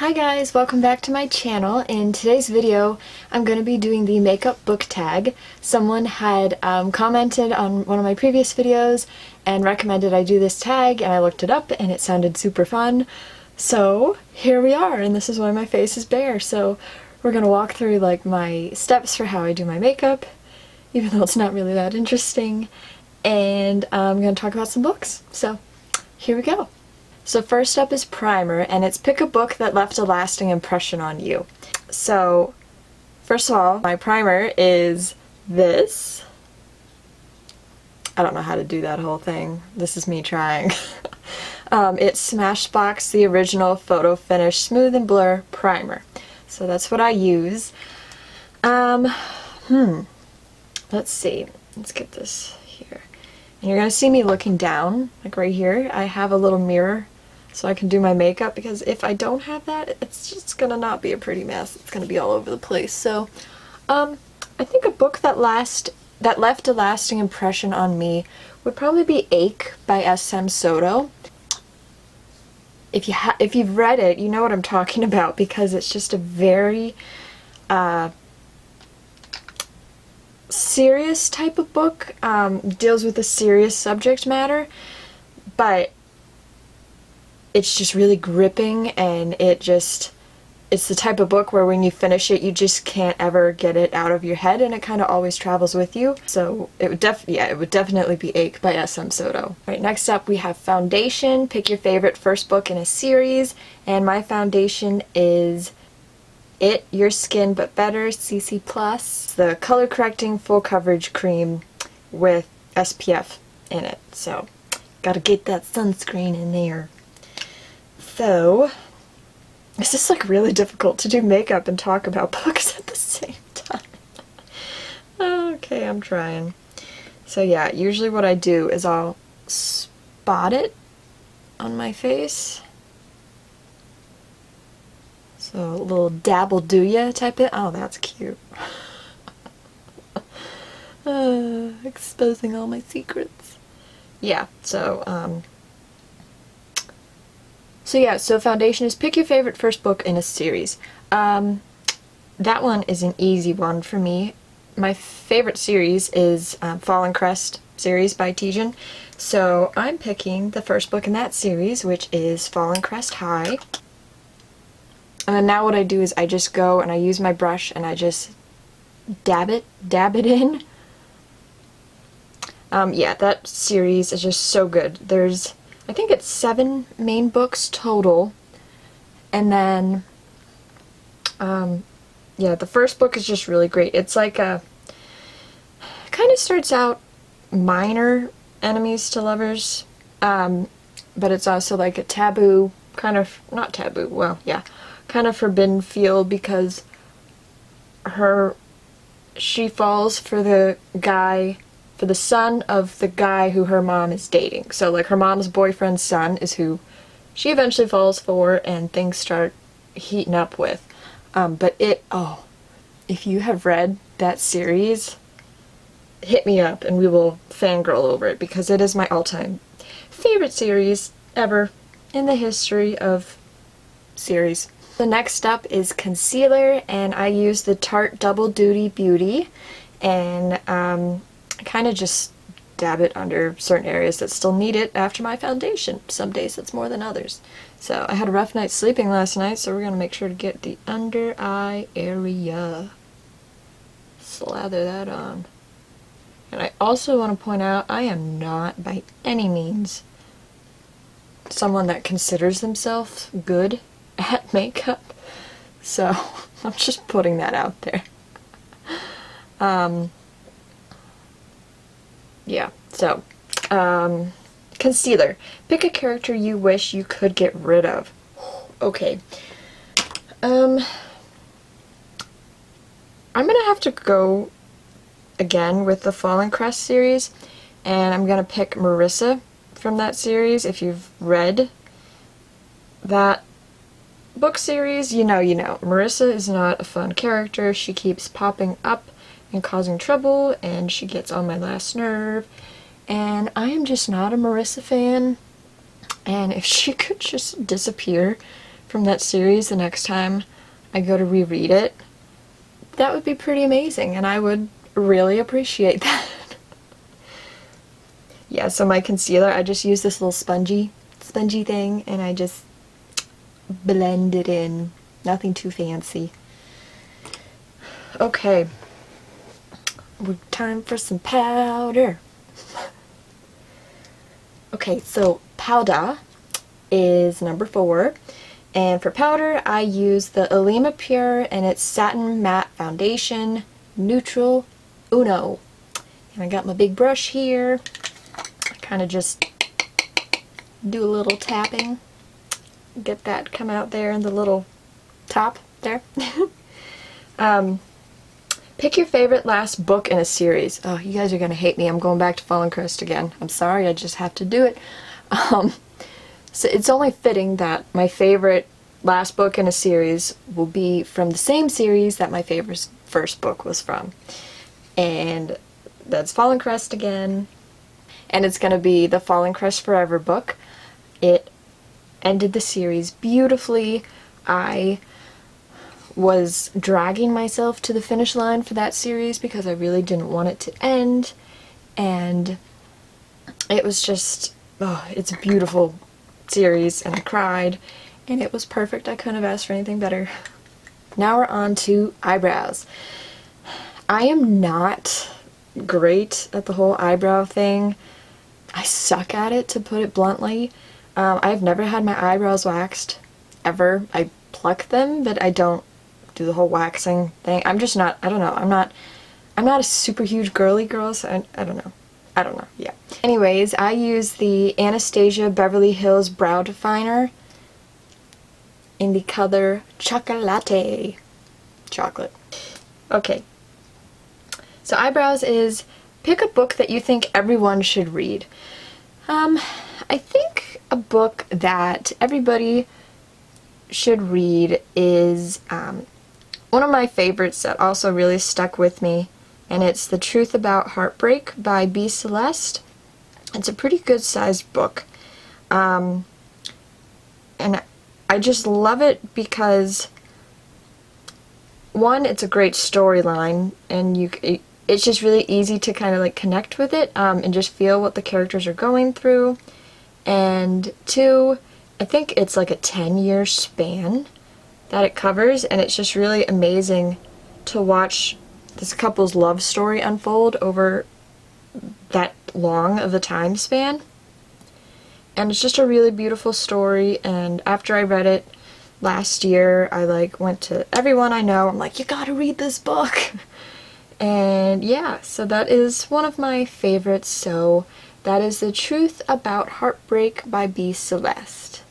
Hi guys, welcome back to my channel. In today's video, I'm going to be doing the makeup book tag. Someone had commented on one of my previous videos and recommended I do this tag, and I looked it up and it sounded super fun. So here we are, and this is why my face is bare. So we're going to walk through like my steps for how I do my makeup, even though it's not really that interesting, and I'm going to talk about some books. So here we go. So first up is primer, and it's pick a book that left a lasting impression on you. So first of all, my primer is this. I don't know how to do that whole thing. This is me trying. It's Smashbox, the original photo finish smooth and blur primer. So that's what I use. Let's see. Let's get this here. And you're gonna see me looking down, like right here. I have a little mirror so I can do my makeup, because if I don't have that, it's just gonna not be a pretty mess. It's gonna be all over the place. So, I think a book that left a lasting impression on me would probably be Ache by S.M. Soto. If you've read it, you know what I'm talking about, because it's just a very serious type of book. Deals with a serious subject matter, but it's just really gripping, and it's the type of book where when you finish it, you just can't ever get it out of your head, and it kind of always travels with you. So it would definitely be Ache by S.M. Soto. All right, next up we have foundation. Pick your favorite first book in a series, and my foundation is It, Your Skin But Better, CC+, the color correcting full coverage cream with SPF in it. So gotta get that sunscreen in there. So it's just like really difficult to do makeup and talk about books at the same time. Okay, I'm trying. So yeah, usually what I do is I'll spot it on my face. So a little dabble do ya type it. Oh, that's cute. Exposing all my secrets. Yeah, so foundation is pick your favorite first book in a series. That one is an easy one for me. My favorite series is Fallen Crest series by Tijan. So I'm picking the first book in that series, which is Fallen Crest High. And then now what I do is I just go and I use my brush and I just dab it in. Yeah, that series is just so good. I think it's 7 main books total, and then, yeah, the first book is just really great. It's like kind of starts out minor enemies to lovers, but it's also like a taboo, kind of, not taboo, well, yeah, kind of forbidden feel, because she falls for the son of the guy who her mom is dating. So like her mom's boyfriend's son is who she eventually falls for, and things start heating up with. But if you have read that series, hit me up and we will fangirl over it, because it is my all-time favorite series ever in the history of series. The next up is concealer, and I use the Tarte Double Duty Beauty, and I kind of just dab it under certain areas that still need it after my foundation. Some days it's more than others. So I had a rough night sleeping last night, so we're going to make sure to get the under eye area. Slather that on. And I also want to point out, I am not by any means someone that considers themselves good at makeup. So I'm just putting that out there. Yeah, so, concealer. Pick a character you wish you could get rid of. Okay. I'm gonna have to go again with the Fallen Crest series, and I'm gonna pick Marissa from that series. If you've read that book series, you know. Marissa is not a fun character. She keeps popping up and causing trouble, and she gets on my last nerve, and I am just not a Marissa fan, and if she could just disappear from that series the next time I go to reread it, that would be pretty amazing, and I would really appreciate that. Yeah, so my concealer, I just use this little spongy thing, and I just blend it in. Nothing too fancy. Okay, time for some powder. Okay, so powder is number 4. And for powder, I use the Alima Pure and its Satin Matte Foundation Neutral Uno. And I got my big brush here. I kind of just do a little tapping. Get that come out there in the little top there. Pick your favorite last book in a series. Oh, you guys are going to hate me. I'm going back to Fallen Crest again. I'm sorry, I just have to do it. So it's only fitting that my favorite last book in a series will be from the same series that my favorite first book was from. And that's Fallen Crest again. And it's going to be the Fallen Crest Forever book. It ended the series beautifully. I was dragging myself to the finish line for that series because I really didn't want it to end. And it was just, oh, it's a beautiful series, and I cried, and it was perfect. I couldn't have asked for anything better. Now we're on to eyebrows. I am not great at the whole eyebrow thing. I suck at it, to put it bluntly. I've never had my eyebrows waxed, ever. I pluck them, but I don't do the whole waxing thing. I'm just not, I don't know, I'm not a super huge girly girl, so I don't know. I don't know, yeah. Anyways, I use the Anastasia Beverly Hills Brow Definer in the color Chocolate. Chocolate. Okay. So eyebrows is pick a book that you think everyone should read. I think a book that everybody should read is one of my favorites that also really stuck with me, and it's The Truth About Heartbreak by B. Celeste. It's a pretty good sized book. And I just love it because, one, it's a great storyline, and it's just really easy to kind of like connect with it and just feel what the characters are going through. And 2, I think it's like a 10-year span that it covers, and it's just really amazing to watch this couple's love story unfold over that long of a time span. And it's just a really beautiful story, and after I read it last year, I like went to everyone I know, I'm like, you gotta read this book. And yeah, so that is one of my favorites. So that is The Truth About Heartbreak by B. Celeste.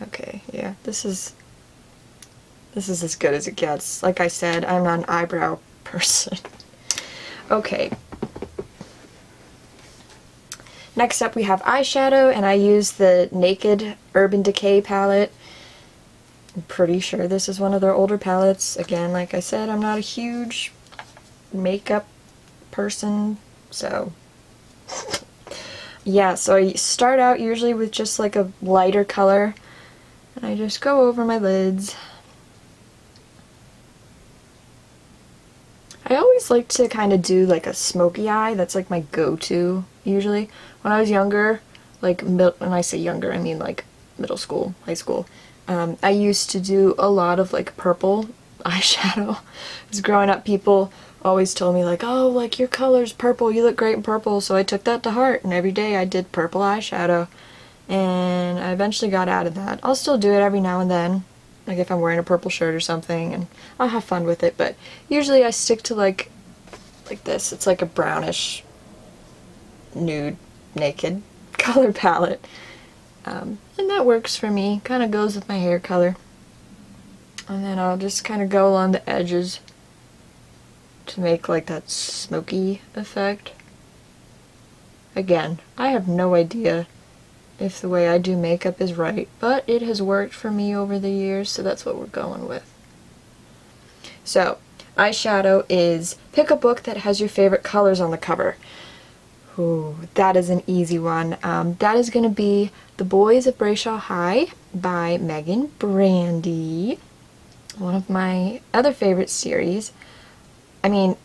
Okay, yeah, this is as good as it gets. Like I said, I'm not an eyebrow person. Okay. Next up we have eyeshadow, and I use the Naked Urban Decay palette. I'm pretty sure this is one of their older palettes. Again, like I said, I'm not a huge makeup person, so yeah, so I start out usually with just like a lighter color, and I just go over my lids. I always like to kind of do like a smoky eye. That's like my go-to usually. When I was younger, like when I say younger, I mean like middle school, high school, I used to do a lot of like purple eyeshadow. Because growing up, people always told me like, oh, like your color's purple, you look great in purple. So I took that to heart, and every day I did purple eyeshadow. And I eventually got out of that. I'll still do it every now and then, like if I'm wearing a purple shirt or something, and I'll have fun with it, but usually I stick to like this. It's like a brownish, nude, naked color palette. And that works for me. Kind of goes with my hair color. And then I'll just kind of go along the edges to make like that smoky effect. Again, I have no idea if the way I do makeup is right, but it has worked for me over the years, so that's what we're going with. So, eyeshadow is pick a book that has your favorite colors on the cover. Ooh, that is an easy one. That is going to be The Boys of Brayshaw High by Megan Brandy. One of my other favorite series. I mean,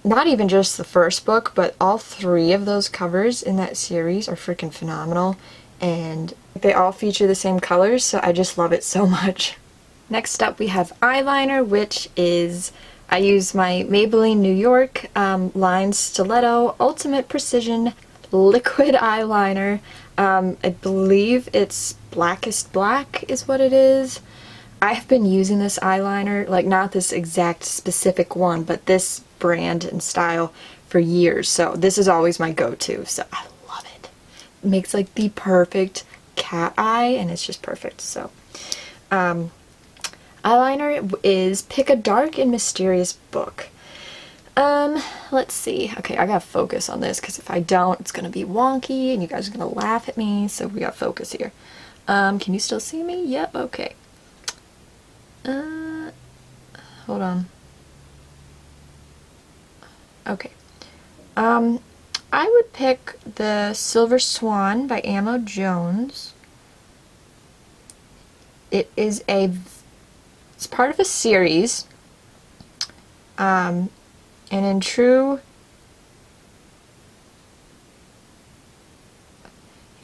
not even just the first book, but all 3 of those covers in that series are freaking phenomenal. And they all feature the same colors, so I just love it so much. Next up we have eyeliner, which is, I use my Maybelline New York Line Stiletto Ultimate Precision Liquid Eyeliner. I believe it's Blackest Black is what it is. I have been using this eyeliner, like not this exact specific one, but this brand and style for years, so this is always my go-to, so I love it. It makes like the perfect cat eye, and it's just perfect. So eyeliner is pick a dark and mysterious book. Let's see. Okay, I gotta focus on this, because if I don't, it's gonna be wonky, and you guys are gonna laugh at me, so we gotta focus here. Can you still see me? Yep, okay. Hold on. Okay. I would pick The Silver Swan by Amo Jones. It's part of a series. And in true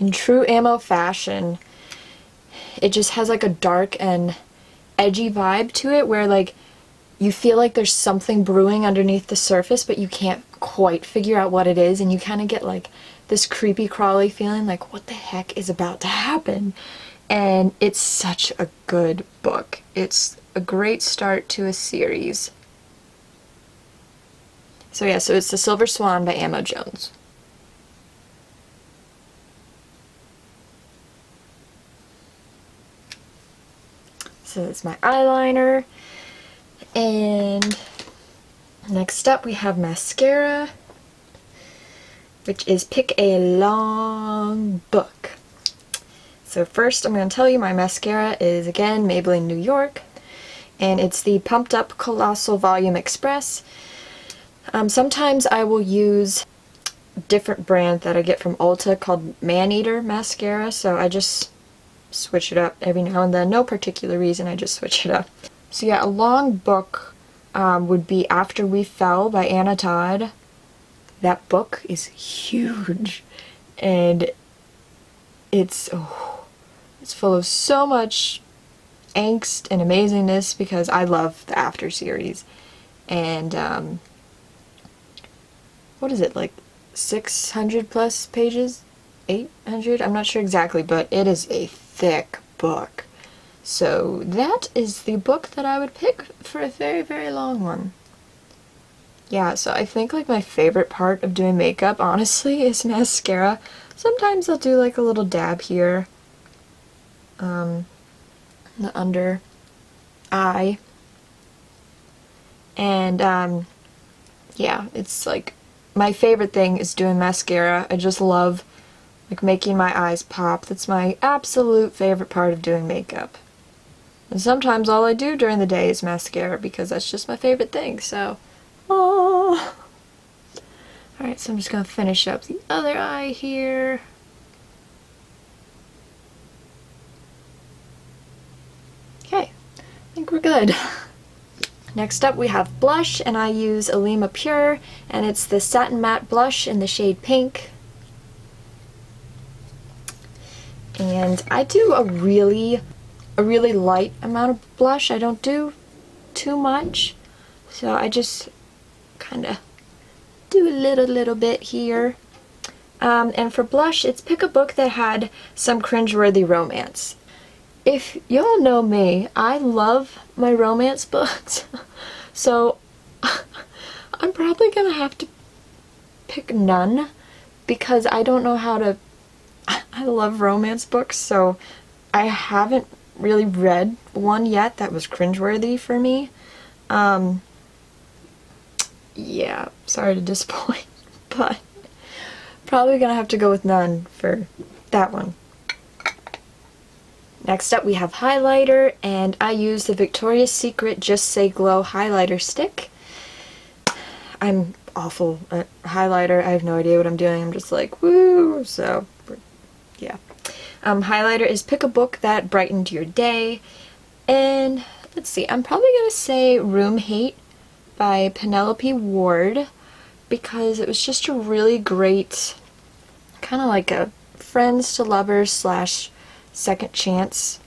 Amo fashion, it just has like a dark and edgy vibe to it, where like you feel like there's something brewing underneath the surface, but you can't quite figure out what it is, and you kind of get like this creepy crawly feeling like what the heck is about to happen. And it's such a good book. It's a great start to a series. So yeah, so it's The Silver Swan by Amo Jones. So that's my eyeliner. And next up we have mascara, which is pick a long book. So first I'm going to tell you my mascara is again Maybelline New York, and it's the Pumped Up Colossal Volume Express. Sometimes I will use a different brand that I get from Ulta called Maneater mascara, so I just switch it up every now and then. No particular reason, I just switch it up. So yeah, a long book would be After We Fell by Anna Todd. That book is huge, and it's full of so much angst and amazingness, because I love the After series. And what is it, like 600 plus pages? 800? I'm not sure exactly, but it is a thick book. So that is the book that I would pick for a very, very long one. Yeah, so I think like my favorite part of doing makeup, honestly, is mascara. Sometimes I'll do like a little dab here, the under eye, and yeah, it's like my favorite thing is doing mascara. I just love like making my eyes pop. That's my absolute favorite part of doing makeup. And sometimes all I do during the day is mascara, because that's just my favorite thing, so oh. Alright, so I'm just going to finish up the other eye here. Okay, I think we're good. Next up we have blush, and I use Alima Pure, and it's the Satin Matte Blush in the shade Pink. And I do a really light amount of blush. I don't do too much, so I just kind of do a little bit here. And for blush, it's pick a book that had some cringeworthy romance. If y'all know me, I love my romance books, so I'm probably gonna have to pick none, because I don't know how to. I love romance books, so I haven't really read one yet that was cringeworthy for me. Yeah, sorry to disappoint, but probably gonna have to go with none for that one. Next up we have highlighter, and I use the Victoria's Secret Just Say Glow highlighter stick. I'm awful at highlighter. I have no idea what I'm doing. I'm just like, woo! So, yeah. Highlighter is pick a book that brightened your day. And let's see, I'm probably going to say Room Hate by Penelope Ward, because it was just a really great, kind of like a friends to lovers slash second chance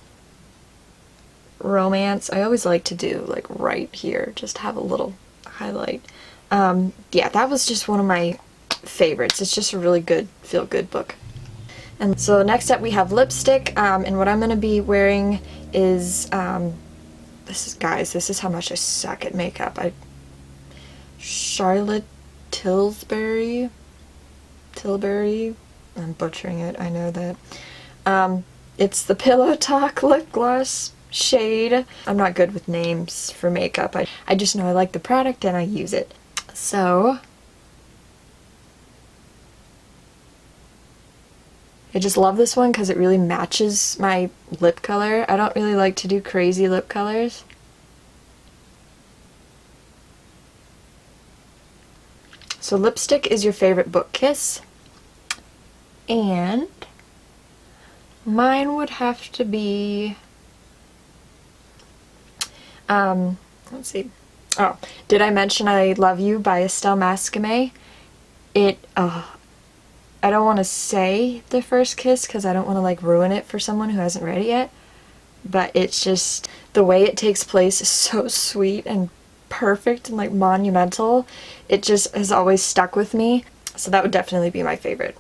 romance. I always like to do like right here, just have a little highlight. Yeah, that was just one of my favorites. It's just a really good feel-good book. And so next up we have lipstick, and what I'm going to be wearing is, guys, this is how much I suck at makeup. Charlotte Tilbury, I'm butchering it, I know that. It's the Pillow Talk lip gloss shade. I'm not good with names for makeup. I just know I like the product and I use it. So I just love this one because it really matches my lip color. I don't really like to do crazy lip colors. So lipstick is your favorite book kiss. And mine would have to be, let's see. Oh, did I mention I Love You by Estelle Mascamé? I don't want to say the first kiss because I don't want to like ruin it for someone who hasn't read it yet, but it's just, the way it takes place is so sweet and perfect and like monumental. It just has always stuck with me, so that would definitely be my favorite.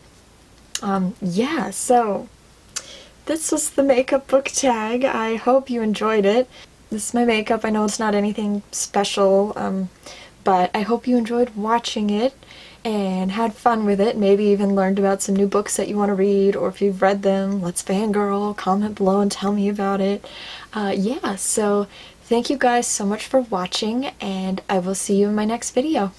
Yeah, so this was the makeup book tag. I hope you enjoyed it. This is my makeup. I know it's not anything special, but I hope you enjoyed watching it and had fun with it, maybe even learned about some new books that you want to read, or if you've read them, let's fangirl, comment below and tell me about it. Yeah, so thank you guys so much for watching, and I will see you in my next video.